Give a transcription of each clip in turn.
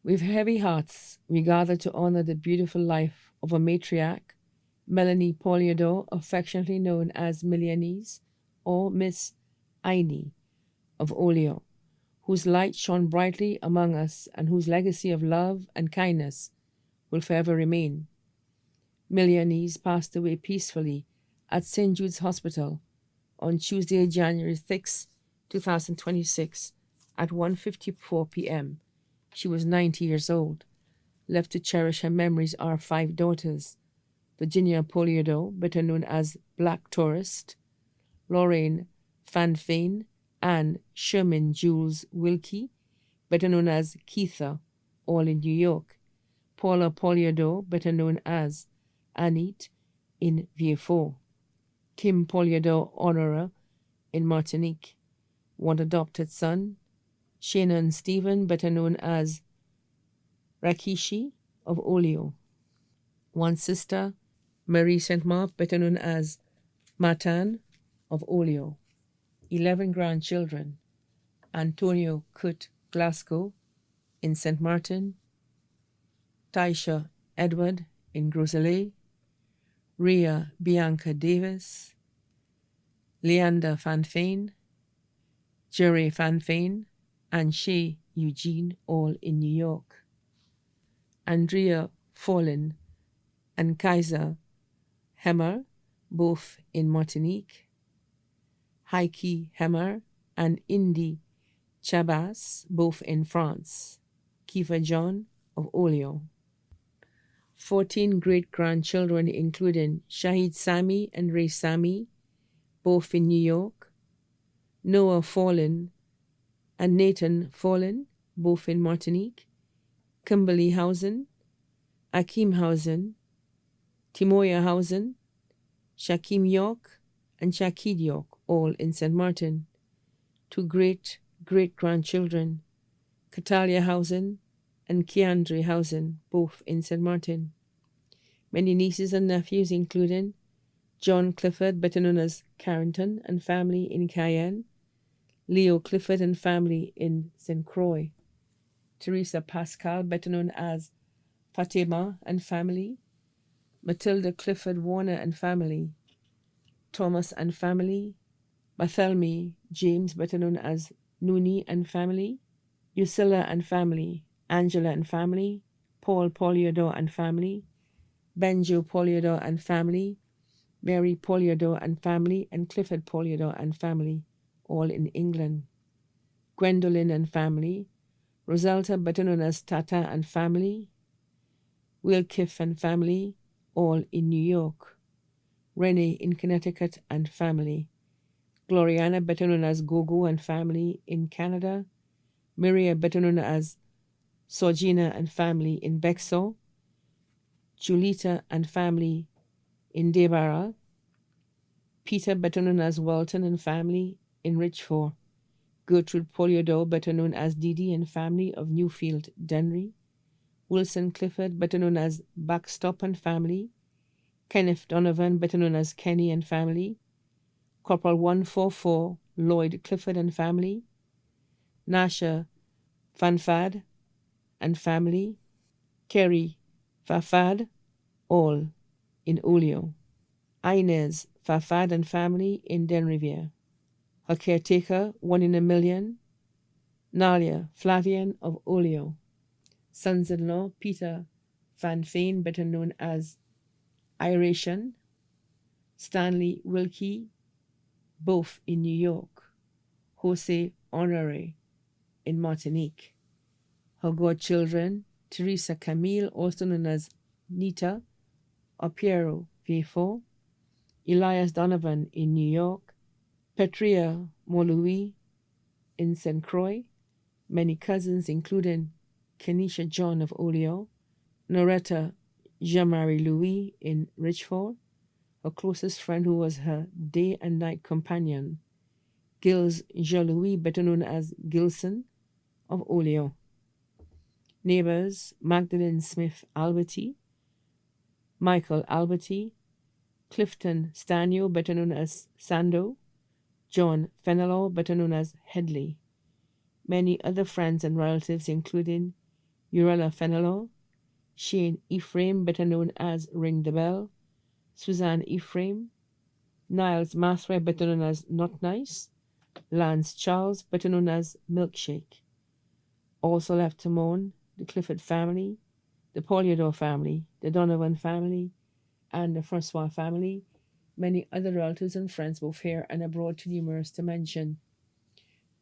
With heavy hearts, we gather to honor the beautiful life of a matriarch, Melanie Polidore, affectionately known as Millionese or Miss Aini of Olio, whose light shone brightly among us and whose legacy of love and kindness will forever remain. Millionese passed away peacefully at St. Jude's Hospital on Tuesday, January 6, 2026 at 1:54 p.m. She was 90 years old. Left to cherish her memories are five daughters: Virginia Polidore, better known as Black Tourist; Lorraine Fanfane; Anne Sherman Jules Wilkie, better known as Keitha, all in New York; Paula Polidore, better known as Annette, in Vieux; Kim Polidore Honora in Martinique; one adopted son, Shannon Stephen, better known as Rakishi of Olio; one sister, Marie Saint Mark, better known as Matan of Olio; 11 grandchildren: Antonio Kurt Glasgow in St. Martin, Taisha Edward in Groseilliers, Rhea Bianca Davis, Leander Fanfane, Jerry Fanfane, and Shay Eugene, all in New York; Andrea Forlin and Kaiser Hemmer, both in Martinique; Heike Hemmer and Indy Chabas, both in France; Kiva John of Olio; 14 great-grandchildren, including Shahid Sami and Ray Sami, both in New York; Noah Forlin and Nathan Forlin, both in Martinique; Kimberly Hausen, Akim Hausen, Timoya Hausen, Shakim York, and Shakid York, all in St. Martin; 2 great-great-grandchildren, Katalia Hausen and Keandre Hausen, both in St. Martin; many nieces and nephews, including John Clifford, better known as Carrington, and family in Cayenne; Leo Clifford and family in St. Croix; Teresa Pascal, better known as Fatima, and family; Matilda Clifford Warner and family; Thomas and family; Bartholomew James, better known as Nooney, and family; Usilla and family; Angela and family; Paul Polidore and family; Benjo Polidore and family; Mary Polidore and family; and Clifford Polidore and family, all in England; Gwendolyn and family; Rosalta, better known as Tata, and family; Wilkiff and family, all in New York; Renee in Connecticut and family; Gloriana, better known as Gogo, and family in Canada; Maria, better known as Sorgina, and family in Bexar; Julita and family in Debarra; Peter, better known as Walton, and family in Richford; Gertrude Polidore, better known as Didi, and family of Newfield Dennery; Wilson Clifford, better known as Backstop, and family; Kenneth Donovan, better known as Kenny, and family; Corporal 144 Lloyd Clifford and family; Nasha Fanfad and family; Kerry Fafad, all in Olio; Inez Fafad and family in Denrivier; her caretaker, 1 in a million, Nalia Flavian of Olio; sons-in-law, Peter Fanfane, better known as Iration; Stanley Wilkie, both in New York; Jose Honore in Martinique; her godchildren, Teresa Camille, also known as Nita or Piero Vifo; Elias Donovan in New York; Petria Moluи in St. Croix; many cousins, including Kenisha John of Olio; Noretta Jean-Marie Louis in Richford; her closest friend who was her day and night companion, Gilles Jean-Louis, better known as Gilson of Olio; neighbors, Magdalene Smith Alberti, Michael Alberti, Clifton Stanio, better known as Sando, John Fenelon, better known as Headley; many other friends and relatives, including Urella Fenelon, Shane Ephraim, better known as Ring the Bell, Suzanne Ephraim, Niles Mathray, better known as Not Nice, Lance Charles, better known as Milkshake. Also left to mourn the Clifford family, the Polidore family, the Donovan family, and the Francois family, many other relatives and friends both here and abroad too numerous to mention.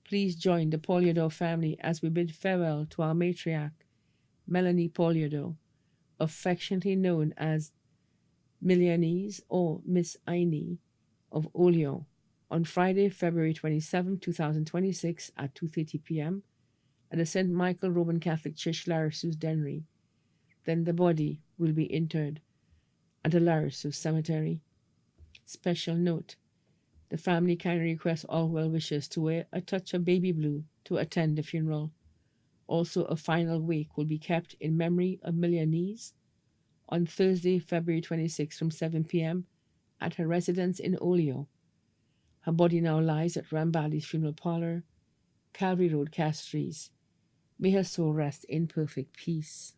Please join the Polidore family as we bid farewell to our matriarch, Melanie Polidore, affectionately known as Milanese or Miss Aini of Oleon, on Friday, February 27, 2026 at 2:30 p.m. at the St. Michael Roman Catholic Church, Larissus, Dennery. Then the body will be interred at the Larissus Cemetery. Special note: the family kindly requests all well wishers to wear a touch of baby blue to attend the funeral. Also, a final wake will be kept in memory of Milanese on Thursday, February 26 from 7 p.m. at her residence in Olio. Her body now lies at Rambali's funeral parlor, Calvary Road, Castries. May her soul rest in perfect peace.